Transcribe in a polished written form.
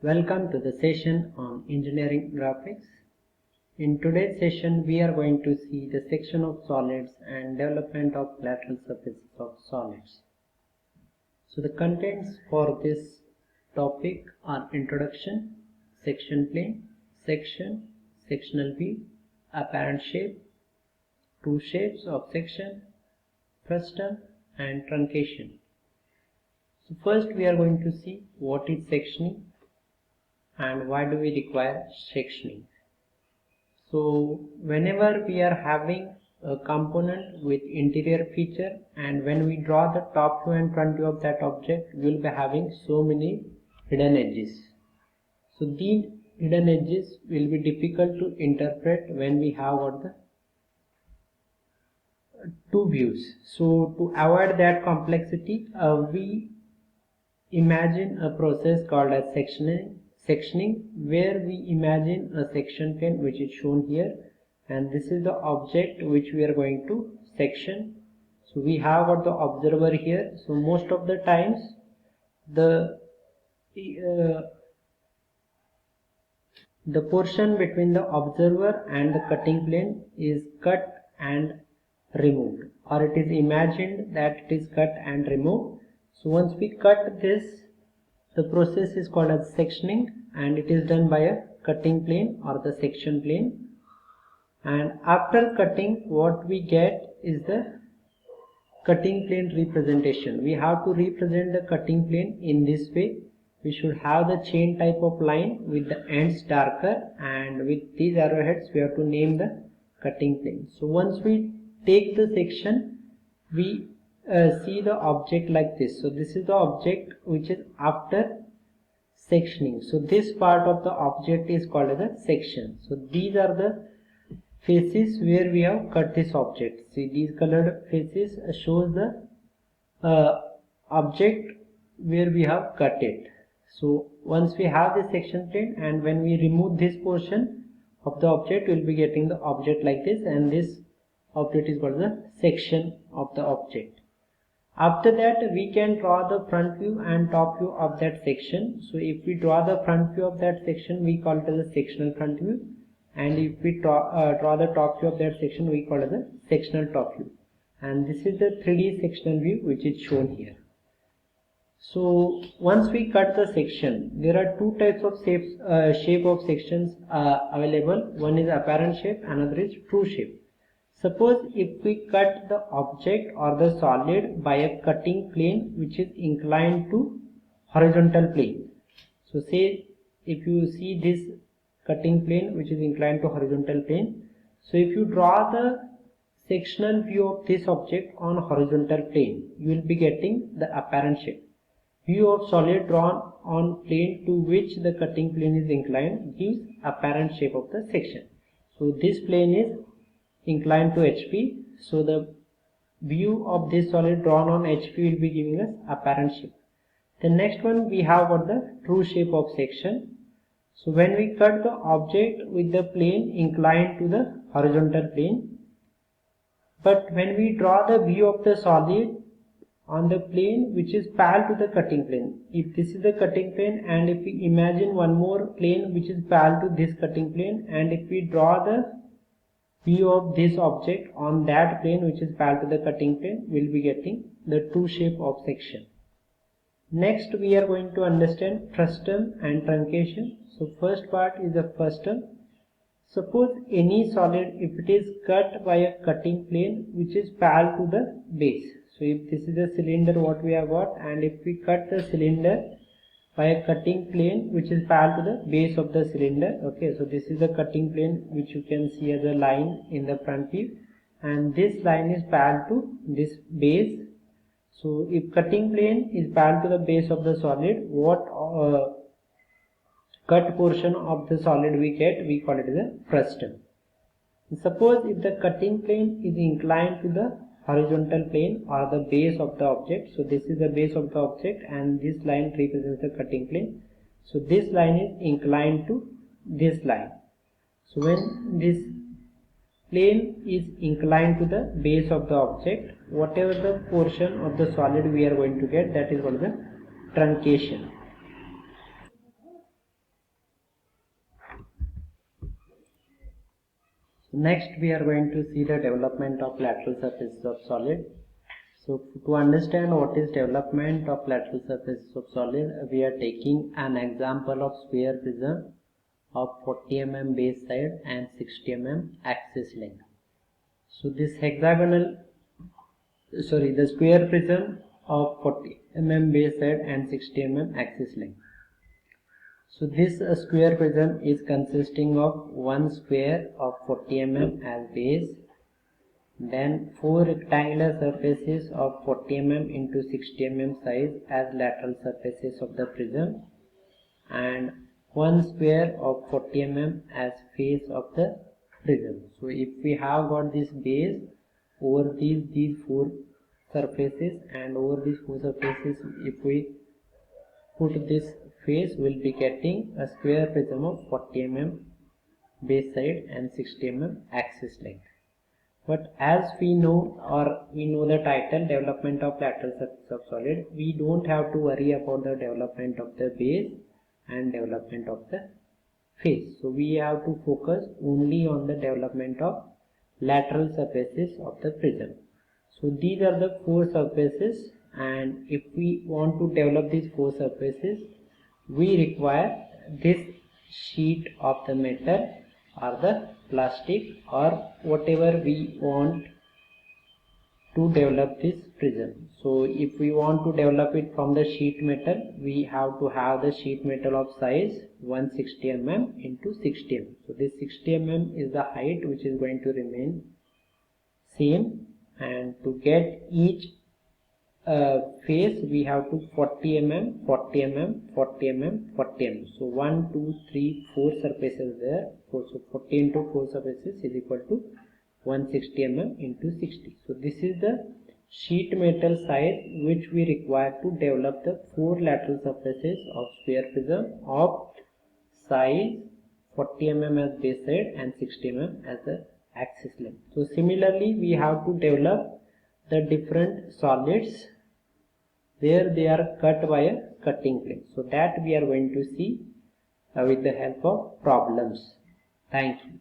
Welcome to the session on engineering graphics. In today's session we are going to see the section of solids and development of lateral surfaces of solids. So the contents for this topic are introduction, section plane, section, sectional view, apparent shape, two shapes of section, frustum and truncation. So first we are going to see what is sectioning and why do we require sectioning. So whenever we are having a component with interior feature and when we draw the top view and front view of that object, we will be having so many hidden edges. So these hidden edges will be difficult to interpret when we have the two views. So to avoid that complexity, we imagine a process called as sectioning, where we imagine a section plane which is shown here, and this is the object which we are going to section. So we have got the observer here. So most of the times the portion between the observer and the cutting plane is cut and removed, or it is imagined that it is cut and removed. So once we cut this, the process is called as sectioning, and it is done by a cutting plane or the section plane. And after cutting, what we get is the cutting plane representation. We have to represent the cutting plane in this way. We should have the chain type of line with the ends darker, and with these arrowheads we have to name the cutting plane. So once we take the section, we see the object like this. So this is the object which is after sectioning. So this part of the object is called as a section. So these are the faces where we have cut this object. See, these colored faces shows the object where we have cut it. So once we have this section plane, and when we remove this portion of the object, we will be getting the object like this, and this object is called the section of the object. After that, we can draw the front view and top view of that section. So if we draw the front view of that section, we call it as a sectional front view, and if we draw the top view of that section, we call it as a sectional top view. And this is the 3D sectional view which is shown here. So once we cut the section, there are two types of shape of sections available. One is apparent shape, another is true shape. Suppose if we cut the object or the solid by a cutting plane which is inclined to horizontal plane. So say if you see this cutting plane which is inclined to horizontal plane. So if you draw the sectional view of this object on horizontal plane, you will be getting the apparent shape. View of solid drawn on plane to which the cutting plane is inclined gives apparent shape of the section. So this plane is inclined to HP, so the view of this solid drawn on HP will be giving us apparent shape. The next one, we have got the true shape of section. So when we cut the object with the plane inclined to the horizontal plane, but when we draw the view of the solid on the plane which is parallel to the cutting plane, if this is the cutting plane, and if we imagine one more plane which is parallel to this cutting plane, and if we draw the view of this object on that plane which is parallel to the cutting plane, we will be getting the true shape of section. Next we are going to understand frustum and truncation. So first part is the frustum. Suppose any solid, if it is cut by a cutting plane which is parallel to the base. So if this is the cylinder what we have got, and if we cut the cylinder by a cutting plane which is parallel to the base of the cylinder. Okay, so this is the cutting plane which you can see as a line in the front view, and this line is parallel to this base. So if cutting plane is parallel to the base of the solid, what cut portion of the solid we get, we call it as a frustum. Suppose if the cutting plane is inclined to the horizontal plane or the base of the object. So this is the base of the object, and this line represents the cutting plane. So this line is inclined to this line. So when this plane is inclined to the base of the object, whatever the portion of the solid we are going to get, that is called the truncation. Next we are going to see the development of lateral surfaces of solid. So to understand what is development of lateral surfaces of solid, we are taking an example of sphere prism of 40 mm base side and 60 mm axis length. So this the square prism of 40 mm base side and 60 mm axis length. So this square prism is consisting of one square of 40 mm as base, then four rectangular surfaces of 40 mm into 60 mm size as lateral surfaces of the prism, and one square of 40 mm as face of the prism. So if we have got this base, over these four surfaces, and over these four surfaces if we put this face, will be getting a square prism of 40 mm base side and 60 mm axis length. But as we know, the title development of lateral surface of solid, we don't have to worry about the development of the base and development of the face. So we have to focus only on the development of lateral surfaces of the prism. So these are the four surfaces, and if we want to develop these four surfaces, we require this sheet of the metal or the plastic or whatever we want to develop this prism. So if we want to develop it from the sheet metal, we have to have the sheet metal of size 160 mm into 60 mm. So this 60 mm is the height which is going to remain same, and to get each face we have to 40 mm, 40 mm, 40 mm, 40 mm. So 1, 2, 3, 4 surfaces there. So 40 into 4 surfaces is equal to 160 mm into 60. So this is the sheet metal size which we require to develop the four lateral surfaces of sphere prism of size 40 mm as base side and 60 mm as the axis length. So similarly we have to develop the different solids where they are cut by a cutting plane. So that we are going to see with the help of problems. Thank you.